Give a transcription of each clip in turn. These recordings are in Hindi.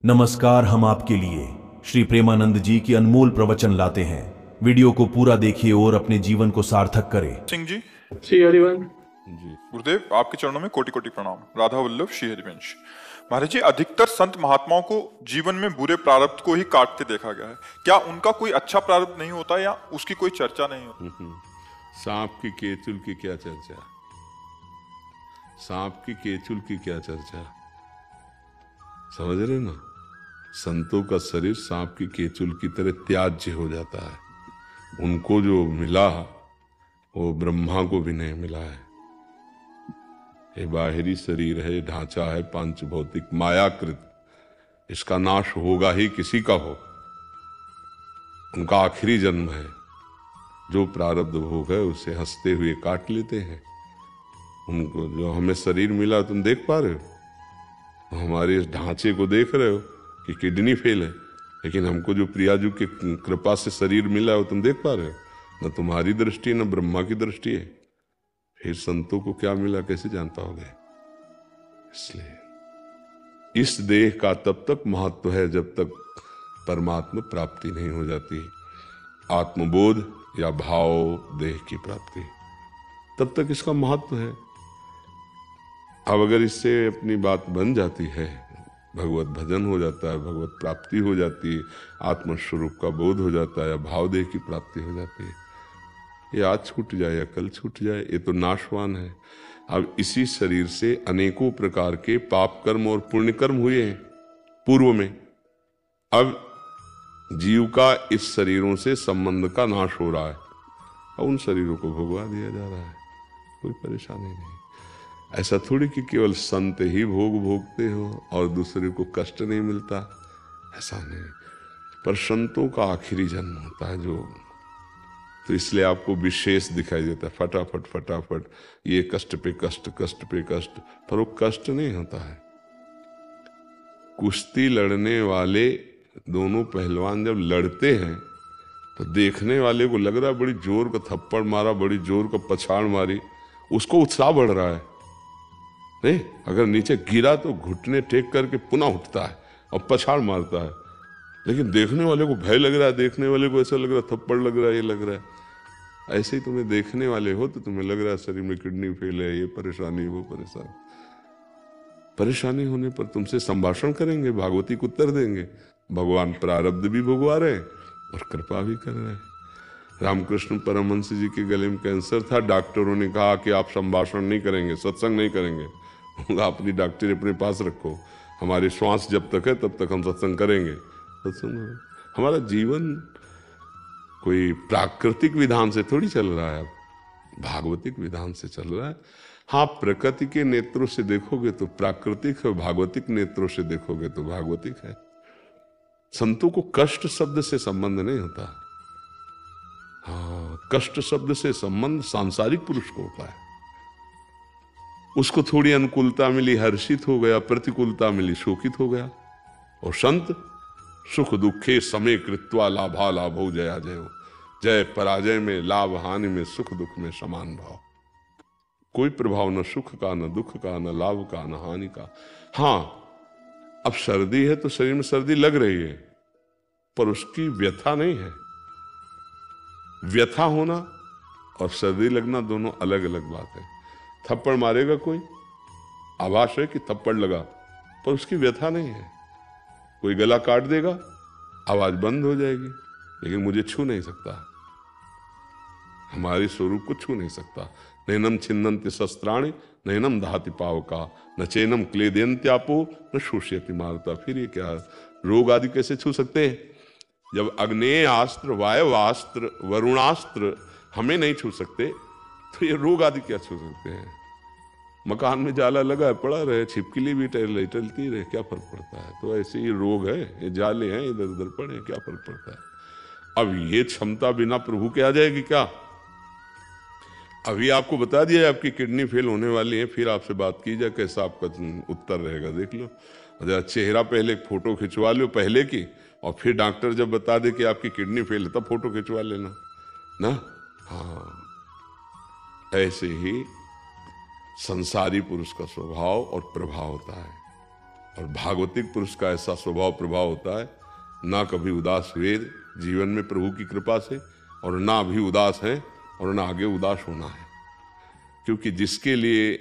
नमस्कार। हम आपके लिए श्री प्रेमानंद जी की अनमोल प्रवचन लाते हैं। वीडियो को पूरा देखिए और अपने जीवन को सार्थक करें। सिंह जी, श्री हरिवंश जी गुरुदेव, आपके चरणों में कोटि कोटि प्रणाम। राधा वल्लभ श्री हरिवंश। महाराज जी, अधिकतर संत महात्माओं को जीवन में बुरे प्रारब्ध को ही काटते देखा गया है। क्या उनका कोई अच्छा प्रारब्ध नहीं होता या उसकी कोई चर्चा नहीं होती? सांप की केचुल की क्या चर्चा? सांप की केचुल की क्या चर्चा? समझ रहे ना? संतों का शरीर सांप की केचुल की तरह त्याज्य हो जाता है। उनको जो मिला वो ब्रह्मा को भी नहीं मिला है। ये बाहरी शरीर है, ढांचा है पांच भौतिक मायाकृत, इसका नाश होगा ही, किसी का हो। उनका आखिरी जन्म है, जो प्रारब्ध भोग है उसे हंसते हुए काट लेते हैं। उनको जो हमें शरीर मिला, तुम देख पा रहे हो, हमारे इस ढांचे को देख रहे हो कि किडनी फेल है, लेकिन हमको जो प्रियाजू की कृपा से शरीर मिला है वो तुम देख पा रहे हो। न तुम्हारी दृष्टि न ब्रह्मा की दृष्टि है। फिर संतों को क्या मिला कैसे जानता होगे? इसलिए इस देह का तब तक महत्व है जब तक परमात्मा प्राप्ति नहीं हो जाती, आत्मबोध या भाव देह की प्राप्ति, तब तक इसका महत्व है। अब अगर इससे अपनी बात बन जाती है, भगवत भजन हो जाता है, भगवत प्राप्ति हो जाती है, आत्मस्वरूप का बोध हो जाता है, या भाव देह की प्राप्ति हो जाती है, ये आज छूट जाए या कल छूट जाए, ये तो नाशवान है। अब इसी शरीर से अनेकों प्रकार के पाप कर्म और पुण्य कर्म हुए हैं पूर्व में। अब जीव का इस शरीरों से संबंध का नाश हो रहा है, और उन शरीरों को भोगवा दिया जा रहा है। कोई परेशानी नहीं। ऐसा थोड़ी कि केवल संत ही भोग भोगते हो और दूसरे को कष्ट नहीं मिलता, ऐसा नहीं। पर संतों का आखिरी जन्म होता है जो, तो इसलिए आपको विशेष दिखाई देता है, फटाफट फटाफट ये कष्ट पे कष्ट, कष्ट पे कष्ट, पर वो कष्ट नहीं होता है। कुश्ती लड़ने वाले दोनों पहलवान जब लड़ते हैं तो देखने वाले को लग रहा है बड़ी जोर का थप्पड़ मारा, बड़ी जोर का पछाड़ मारी, उसको उत्साह बढ़ रहा है। नहीं, अगर नीचे गिरा तो घुटने टेक करके पुनः उठता है और पछाड़ मारता है। लेकिन देखने वाले को भय लग रहा है, देखने वाले को ऐसा लग रहा है थप्पड़ लग रहा है, ये लग रहा है। ऐसे ही तुम्हें देखने वाले हो तो तुम्हें लग रहा है शरीर में किडनी फेल है, ये परेशानी वो परेशानी। परेशानी होने पर तुमसे संभाषण करेंगे, भागवतिक उत्तर देंगे। भगवान प्रारब्ध भी भोगवा रहे हैं और कृपा भी कर रहे हैं। रामकृष्ण परमहंस जी के गले में कैंसर था, डॉक्टरों ने कहा कि आप संभाषण नहीं करेंगे, सत्संग नहीं करेंगे, अपनी डॉक्टरी अपने पास रखो, हमारे श्वास जब तक है तब तक हम सत्संग करेंगे। सत्संग, हमारा जीवन कोई प्राकृतिक विधान से थोड़ी चल रहा है, भागवतिक विधान से चल रहा है। हाँ, प्रकृति के नेत्रों से देखोगे तो प्राकृतिक है, भागवतिक नेत्रों से देखोगे तो भागवतिक है। संतों को कष्ट शब्द से संबंध नहीं होता। हाँ, कष्ट शब्द से संबंध सांसारिक पुरुष को होता है। उसको थोड़ी अनुकूलता मिली, हर्षित हो गया, प्रतिकूलता मिली, शोकित हो गया। और संत सुख दुखे समय कृत्वा लाभा लाभो जया जयो, जय पराजय में, लाभ हानि में, सुख दुख में समान भाव। कोई प्रभाव न सुख का, न दुख का, न लाभ का, न हानि का। हाँ, अब सर्दी है तो शरीर में सर्दी लग रही है, पर उसकी व्यथा नहीं है। व्यथा होना और सर्दी लगना दोनों अलग अलग बात है। थप्पड़ मारेगा कोई, आभास है कि थप्पड़ लगा, पर उसकी व्यथा नहीं है। कोई गला काट देगा, आवाज बंद हो जाएगी, लेकिन मुझे छू नहीं सकता, हमारे स्वरूप को छू नहीं सकता। नैनम छिन्नन्ति शस्त्राणि नैनम दहति पावका, न चैनम क्लेदयन्त्यापो न शोष्यति मारुता। फिर ये क्या, रोग आदि कैसे छू सकते हैं? जब अग्नेय अस्त्र, वायवास्त्र, वरुणास्त्र हमें नहीं छू सकते, तो ये रोग आदि क्या छू सकते हैं? मकान में जाला लगा है, पड़ा रहे, छिपकली भी टहलती रहे, क्या फर्क पड़ता है? तो ऐसे ही रोग है, ये जाले हैं, इधर उधर पड़े, क्या फर्क पड़ता है? अब ये क्षमता बिना प्रभु के आ जाएगी क्या? अभी आपको बता दिया आपकी किडनी फेल होने वाली है, फिर आपसे बात की जाए, कैसा आपका उत्तर रहेगा देख लो। जरा चेहरा पहले एक फोटो खिंचवा लो पहले की, और फिर डॉक्टर जब बता दे कि आपकी किडनी फेल है तब फोटो खिंचवा लेना ना। हाँ, ऐसे ही संसारी पुरुष का स्वभाव और प्रभाव होता है। और भागवतिक पुरुष का ऐसा स्वभाव प्रभाव होता है, ना कभी उदास हुए जीवन में प्रभु की कृपा से, और ना अभी उदास है और ना आगे उदास होना है, क्योंकि जिसके लिए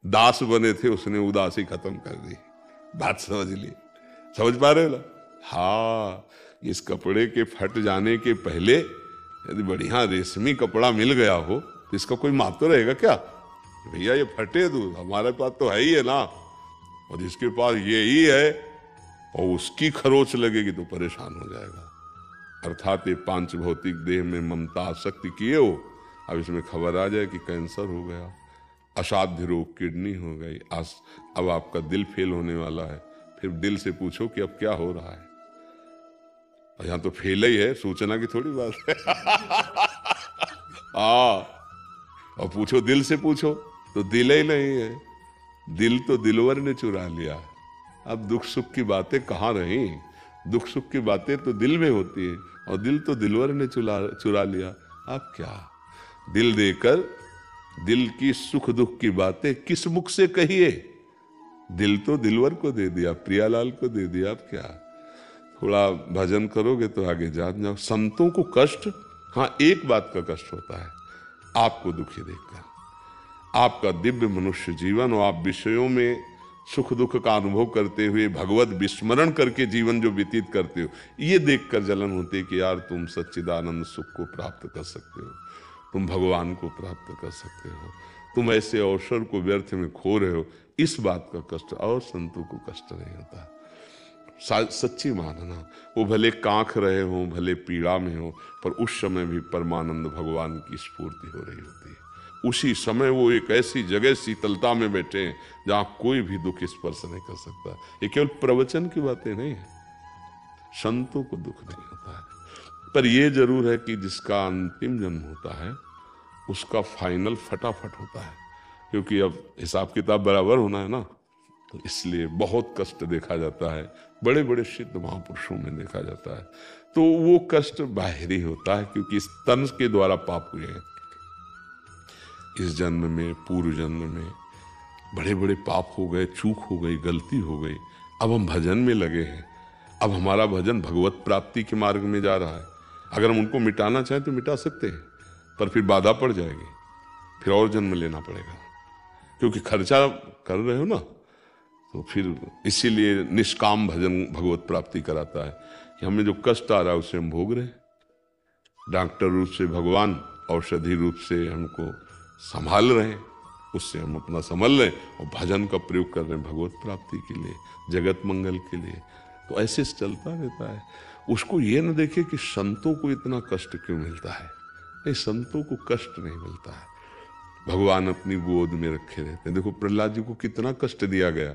दास बने थे उसने उदासी खत्म कर दी। बात समझ ली? समझ पा रहे हो ना? हाँ, इस कपड़े के फट जाने के पहले यदि बढ़िया रेशमी कपड़ा मिल गया हो तो इसका कोई माप तो रहेगा क्या? भैया ये फटे तो हमारे पास तो है ही है ना, और जिसके पास ये ही है और उसकी खरोच लगेगी तो परेशान हो जाएगा। अर्थात ये पांच भौतिक देह में ममता आसक्ति किए हो, अब इसमें खबर आ जाए कि कैंसर हो गया, असाध्य रोग किडनी हो गई, अब आपका दिल फेल होने वाला है, फिर दिल से पूछो कि अब क्या हो रहा है। और यहाँ तो फेल ही है, सूचना की थोड़ी बात है। और पूछो दिल से पूछो तो दिल ही नहीं है, दिल तो दिलवर ने चुरा लिया। अब दुख सुख की बातें कहाँ रही? दुख सुख की बातें तो दिल में होती है और दिल तो दिलवर ने चुरा लिया। अब क्या दिल देकर दिल की सुख दुख की बातें किस मुख से कहिए? दिल तो दिलवर को दे दिया, प्रियालाल को दे दिया। अब क्या? थोड़ा भजन करोगे तो आगे जान जाओ। संतों को कष्ट, हाँ एक बात का कष्ट होता है, आपको दुखी देखकर। आपका दिव्य मनुष्य जीवन और आप विषयों में सुख दुख का अनुभव करते हुए भगवत विस्मरण करके जीवन जो व्यतीत करते हो, ये देखकर जलन होती है कि यार तुम सच्चिदानंद सुख को प्राप्त कर सकते हो, तुम भगवान को प्राप्त कर सकते हो, तुम ऐसे अवसर को व्यर्थ में खो रहे हो। इस बात का कष्ट, और संतों को कष्ट नहीं होता। सच्ची मानना, वो भले कांख रहे हो, भले पीड़ा में हो, पर उस समय भी परमानंद भगवान की स्फूर्ति हो रही होती है। उसी समय वो एक ऐसी जगह शीतलता में बैठे हैं जहां कोई भी दुख स्पर्श नहीं कर सकता। ये केवल प्रवचन की बातें नहीं है, संतों को दुख नहीं होता है। पर ये जरूर है कि जिसका अंतिम जन्म होता है उसका फाइनल फटाफट होता है, क्योंकि अब हिसाब किताब बराबर होना है ना, तो इसलिए बहुत कष्ट देखा जाता है, बड़े बड़े सिद्ध महापुरुषों में देखा जाता है। तो वो कष्ट बाहरी होता है, क्योंकि इस तन के द्वारा पाप हुए हैं। इस जन्म में, पूर्व जन्म में बड़े बड़े पाप हो गए, चूक हो गई, गलती हो गई। अब हम भजन में लगे हैं, अब हमारा भजन भगवत प्राप्ति के मार्ग में जा रहा है। अगर हम उनको मिटाना चाहें तो मिटा सकते हैं, पर फिर बाधा पड़ जाएगी, फिर और जन्म लेना पड़ेगा, क्योंकि खर्चा कर रहे हो ना। तो फिर इसीलिए निष्काम भजन भगवत प्राप्ति कराता है कि हमें जो कष्ट आ रहा है उसे हम भोग रहे हैं। डॉक्टर रूप से भगवान औषधि रूप से हमको संभाल रहे हैं, उससे हम अपना संभल रहे हैं और भजन का प्रयोग कर रहे हैं भगवत प्राप्ति के लिए, जगत मंगल के लिए। तो ऐसे चलता रहता है। उसको ये न देखे कि संतों को इतना कष्ट क्यों मिलता है। नहीं, संतों को कष्ट नहीं मिलता है, भगवान अपनी गोद में रखे रहते हैं। देखो प्रहलाद जी को कितना कष्ट दिया गया,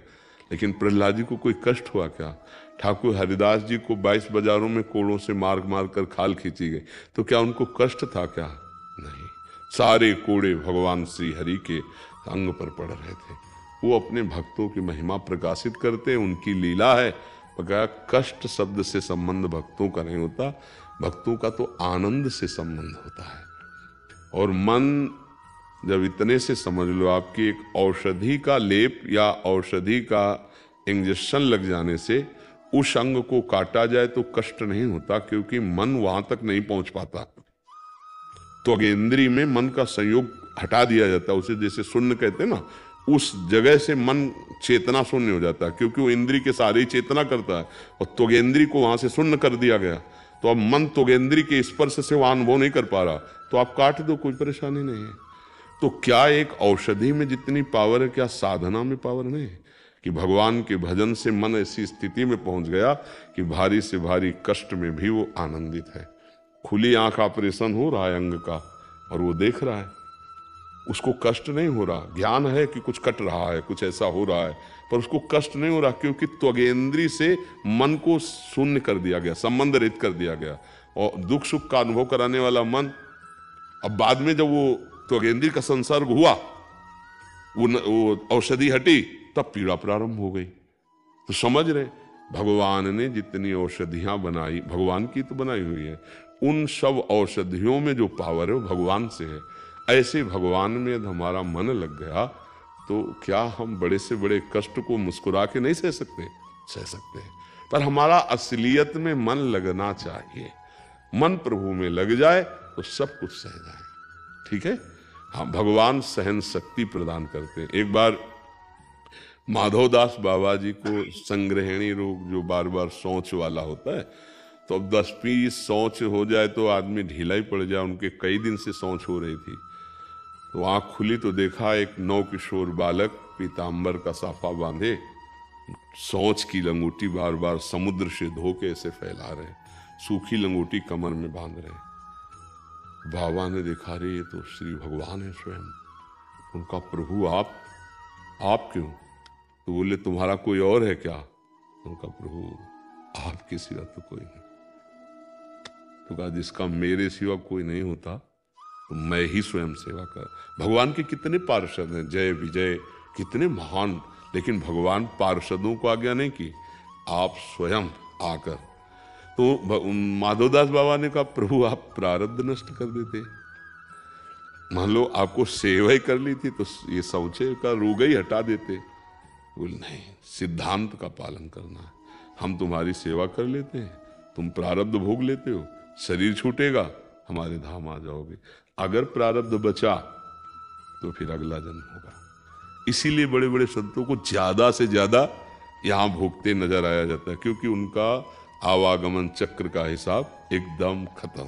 लेकिन प्रहलाद जी को कोई कष्ट हुआ क्या? ठाकुर हरिदास जी को 22 बाजारों में कोड़ों से मार मार कर खाल खींची गई, तो क्या उनको कष्ट था क्या? नहीं, सारे कोड़े भगवान श्री हरि के अंग पर पड़ रहे थे। वो अपने भक्तों की महिमा प्रकाशित करते, उनकी लीला है। बकाया कष्ट शब्द से संबंध भक्तों का नहीं होता, भक्तों का तो आनंद से संबंध होता है। और मन जब इतने से समझ लो, आपकी एक औषधि का लेप या औषधि का इंजेक्शन लग जाने से उस अंग को काटा जाए तो कष्ट नहीं होता, क्योंकि मन वहां तक नहीं पहुंच पाता। तो अगेंद्री में मन का संयोग हटा दिया जाता है, उसे जैसे शून्य कहते हैं ना, उस जगह से मन चेतना शून्य हो जाता है, क्योंकि वो इंद्री के सारे ही चेतना करता है और त्वगेंद्री को वहां से शून्य कर दिया गया। तो अब मन त्वगेंद्री के स्पर्श से वहां अनुभव नहीं कर पा रहा, तो आप काट दो, कोई परेशानी नहीं है। तो क्या एक औषधि में जितनी पावर है, क्या साधना में पावर नहीं है? कि भगवान के भजन से मन ऐसी स्थिति में पहुंच गया कि भारी से भारी कष्ट में भी वो आनंदित है। खुली आंख ऑपरेशन हो रहा है अंग का और वो देख रहा है, उसको कष्ट नहीं हो रहा। ज्ञान है कि कुछ कट रहा है, कुछ ऐसा हो रहा है, पर उसको कष्ट नहीं हो रहा, क्योंकि त्वगेंद्री से मन को शून्य कर दिया गया, संबंध रहित कर दिया गया। और दुख सुख का अनुभव कराने वाला मन, अब बाद में जब वो त्वगेंद्री का संसर्ग हुआ, वो औषधि हटी, तब पीड़ा प्रारंभ हो गई। तो समझ रहे, भगवान ने जितनी औषधियां बनाई, भगवान की तो बनाई हुई है, उन सब औषधियों में जो पावर है वो भगवान से है। ऐसे भगवान में यदि हमारा मन लग गया तो क्या हम बड़े से बड़े कष्ट को मुस्कुरा के नहीं सह सकते? सह सकते हैं, पर हमारा असलियत में मन लगना चाहिए। मन प्रभु में लग जाए तो सब कुछ सह जाए। ठीक है, हाँ, भगवान सहन शक्ति प्रदान करते हैं। एक बार माधवदास बाबा जी को संग्रहणी रोग, जो बार बार शौच वाला होता है, तो अब 10-20 शौच हो जाए तो आदमी ढीला ही पड़ जाए। उनके कई दिन से शौच हो रही थी, तो आंख खुली तो देखा एक नवकिशोर बालक पीताम्बर का साफा बांधे शौच की लंगोटी बार बार समुद्र से धो के ऐसे फैला रहे, सूखी लंगोटी कमर में बांध रहे। बाबा ने देखा, रे ये तो श्री भगवान है स्वयं। उनका प्रभु आप क्यों? तो बोले तुम्हारा कोई और है क्या? उनका प्रभु आपके सिवा तो कोई नहीं। तो कहा जिसका मेरे सिवा कोई नहीं होता तो मैं ही स्वयं सेवा कर। भगवान के कितने पार्षद हैं, जय विजय, कितने महान, लेकिन भगवान पार्षदों को आज्ञा नहीं की, आप स्वयं आकर। तो माधवदास बाबा ने कहा प्रभु आप प्रारब्ध नष्ट कर देते। मान लो आपको सेवा ही कर ली थी तो ये शौचे का रोग ही हटा देते। बोले नहीं, सिद्धांत का पालन करना है। हम तुम्हारी सेवा कर लेते हैं, तुम प्रारब्ध भोग लेते हो, शरीर छूटेगा, हमारे धाम आ जाओगे। अगर प्रारब्ध बचा तो फिर अगला जन्म होगा। इसीलिए बड़े बड़े संतों को ज्यादा से ज्यादा यहां भोगते नजर आया जाता है, क्योंकि उनका आवागमन चक्र का हिसाब एकदम खत्म।